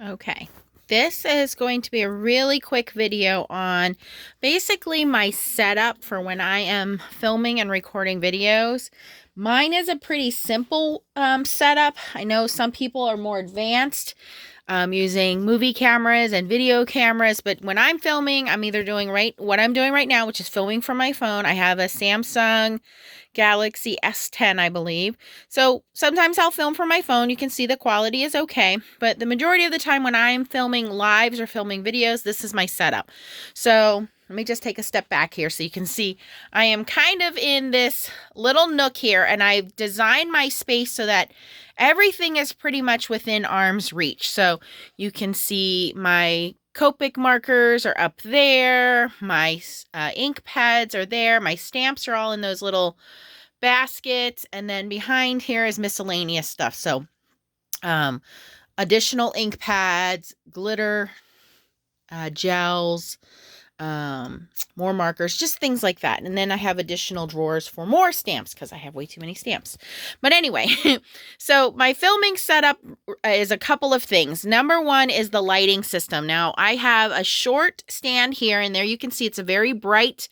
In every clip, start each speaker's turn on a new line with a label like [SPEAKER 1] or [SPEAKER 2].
[SPEAKER 1] Okay, this is going to be a really quick video on basically my setup for when I am filming and recording videos. Mine is a pretty simple setup. I know some people are more advanced using movie cameras and video cameras, but when I'm filming, I'm either doing what I'm doing right now, which is filming from my phone. I have a Samsung Galaxy S10, I believe. So sometimes I'll film from my phone. You can see the quality is okay, but the majority of the time when I'm filming lives or filming videos, this is my setup. So let me just take a step back here so you can see I am kind of in this little nook here, and I've designed my space so that everything is pretty much within arm's reach. So you can see my Copic markers are up there. My ink pads are there. My stamps are all in those little baskets. And then behind here is miscellaneous stuff. So additional ink pads, glitter, gels, more markers, just things like that. And then I have additional drawers for more stamps because I have way too many stamps. But anyway, so my filming setup is a couple of things. Number one is the lighting system. Now I have a short stand here, and there you can see it's a very bright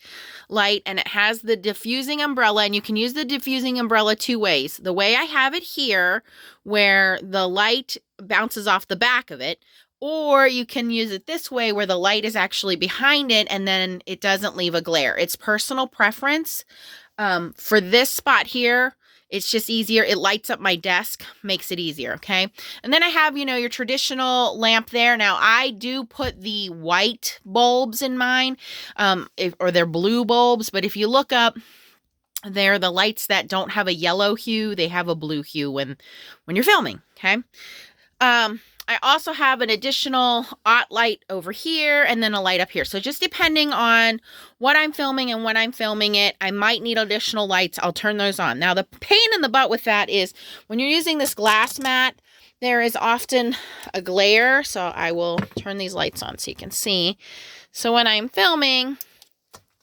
[SPEAKER 1] light, and it has the diffusing umbrella, and you can use the diffusing umbrella two ways. The way I have it here, where the light bounces off the back of it, or you can use it this way where the light is actually behind it and then it doesn't leave a glare. It's personal preference. For this spot here, it's just easier. It lights up my desk, makes it easier, okay? And then I have, your traditional lamp there. Now, I do put the white bulbs in mine, or they're blue bulbs, but if you look up, they're the lights that don't have a yellow hue. They have a blue hue when you're filming, okay? I also have an additional light over here and then a light up here. So just depending on what I'm filming and when I'm filming it, I might need additional lights. I'll turn those on. Now, the pain in the butt with that is when you're using this glass mat, there is often a glare. So I will turn these lights on so you can see. So when I'm filming,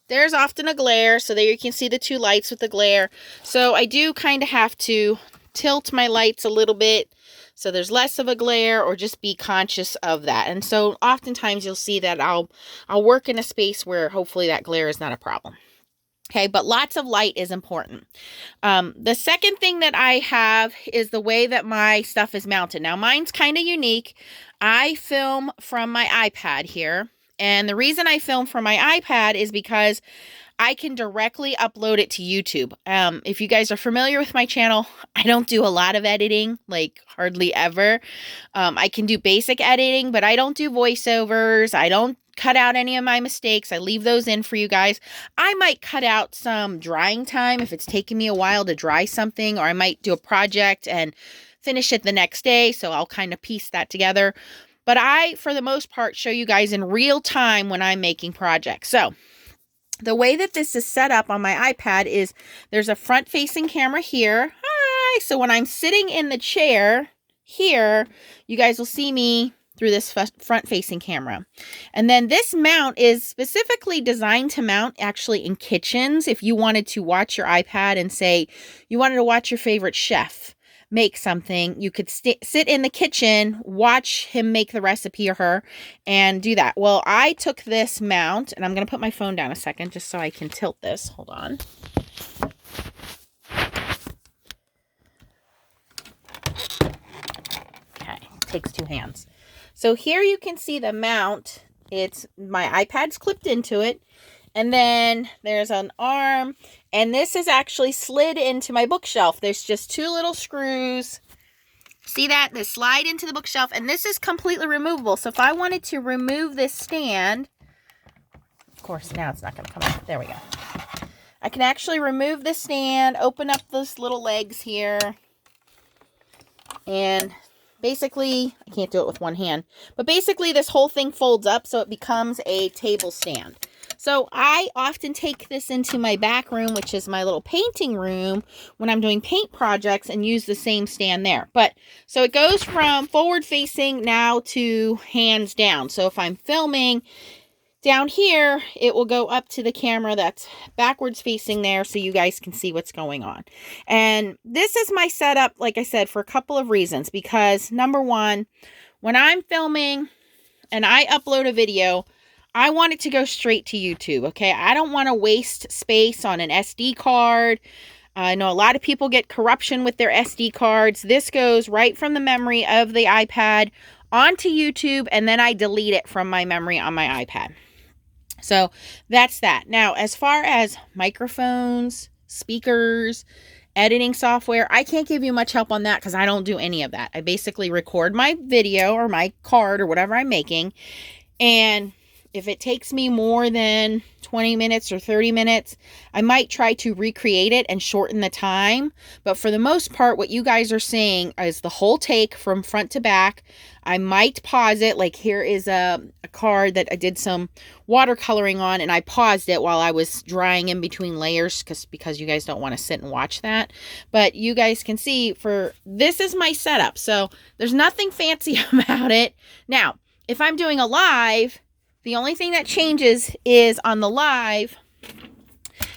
[SPEAKER 1] there's often a glare. So there you can see the two lights with the glare. So I do kind of have to tilt my lights a little bit so there's less of a glare, or just be conscious of that. And so oftentimes you'll see that I'll work in a space where hopefully that glare is not a problem. Okay, but lots of light is important. The second thing that I have is the way that my stuff is mounted. Now, mine's kind of unique. I film from my iPad here. And the reason I film from my iPad is because I can directly upload it to YouTube. If you guys are familiar with my channel, I don't do a lot of editing, like hardly ever. I can do basic editing, but I don't do voiceovers. I don't cut out any of my mistakes. I leave those in for you guys. I might cut out some drying time if it's taking me a while to dry something, or I might do a project and finish it the next day. So I'll kind of piece that together. But I, for the most part, show you guys in real time when I'm making projects. So the way that this is set up on my iPad is there's a front-facing camera here. Hi! So when I'm sitting in the chair here, you guys will see me through this front-facing camera. And then this mount is specifically designed to mount actually in kitchens. If you wanted to watch your iPad and say you wanted to watch your favorite chef make something, you could sit in the kitchen, watch him make the recipe or her, and do that. Well, I took this mount, and I'm going to put my phone down a second just so I can tilt this. Hold on. Okay, takes two hands. So here you can see the mount. It's my iPad's clipped into it. And then there's an arm, and this is actually slid into my bookshelf. There's just two little screws. See that? They slide into the bookshelf, and this is completely removable. So if I wanted to remove this stand, of course, now it's not going to come out. There we go. I can actually remove the stand, open up those little legs here, and basically, I can't do it with one hand, but basically this whole thing folds up so it becomes a table stand. So I often take this into my back room, which is my little painting room, when I'm doing paint projects, and use the same stand there. But so it goes from forward facing now to hands down. So if I'm filming down here, it will go up to the camera that's backwards facing there so you guys can see what's going on. And this is my setup, like I said, for a couple of reasons. Because number one, when I'm filming and I upload a video, I want it to go straight to YouTube, okay? I don't want to waste space on an SD card. I know a lot of people get corruption with their SD cards. This goes right from the memory of the iPad onto YouTube, and then I delete it from my memory on my iPad. So that's that. Now, as far as microphones, speakers, editing software, I can't give you much help on that because I don't do any of that. I basically record my video or my card or whatever I'm making, and if it takes me more than 20 minutes or 30 minutes, I might try to recreate it and shorten the time. But for the most part, what you guys are seeing is the whole take from front to back. I might pause it. Like here is a card that I did some watercoloring on, and I paused it while I was drying in between layers because you guys don't want to sit and watch that. But you guys can see this is my setup. So there's nothing fancy about it. Now, if I'm doing a live, the only thing that changes is on the live,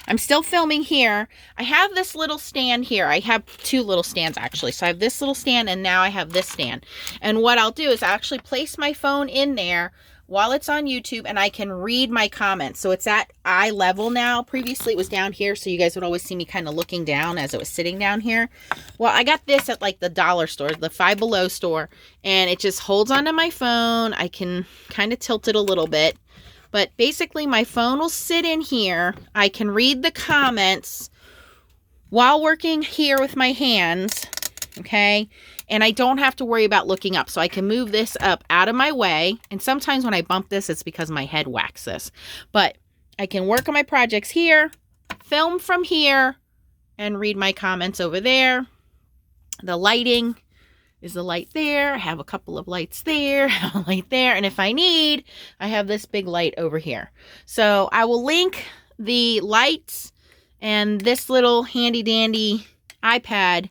[SPEAKER 1] I'm still filming here. I have this little stand here. I have two little stands actually. So I have this little stand and now I have this stand. And what I'll do is I'll actually place my phone in there while it's on YouTube and I can read my comments. So it's at eye level now. Previously it was down here, so you guys would always see me kind of looking down as it was sitting down here. Well, I got this at like the dollar store, the Five Below store, and it just holds onto my phone. I can kind of tilt it a little bit, but basically my phone will sit in here. I can read the comments while working here with my hands, okay? And I don't have to worry about looking up. So I can move this up out of my way. And sometimes when I bump this, it's because my head whacks this. But I can work on my projects here, film from here, and read my comments over there. The lighting is the light there. I have a couple of lights there, a light there. And if I need, I have this big light over here. So I will link the lights and this little handy dandy iPad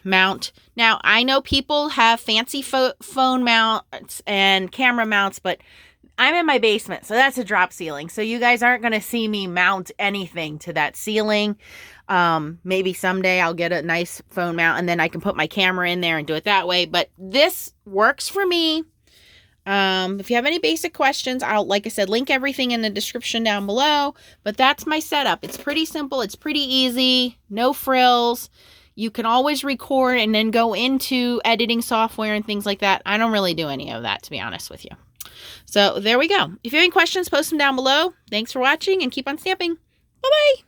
[SPEAKER 1] mount. Now, I know people have fancy phone mounts and camera mounts, but I'm in my basement, so that's a drop ceiling. So you guys aren't going to see me mount anything to that ceiling. Maybe someday I'll get a nice phone mount and then I can put my camera in there and do it that way. But this works for me. If you have any basic questions, like I said, link everything in the description down below. But that's my setup. It's pretty simple. It's pretty easy. No frills. You can always record and then go into editing software and things like that. I don't really do any of that, to be honest with you. So there we go. If you have any questions, post them down below. Thanks for watching and keep on stamping. Bye-bye.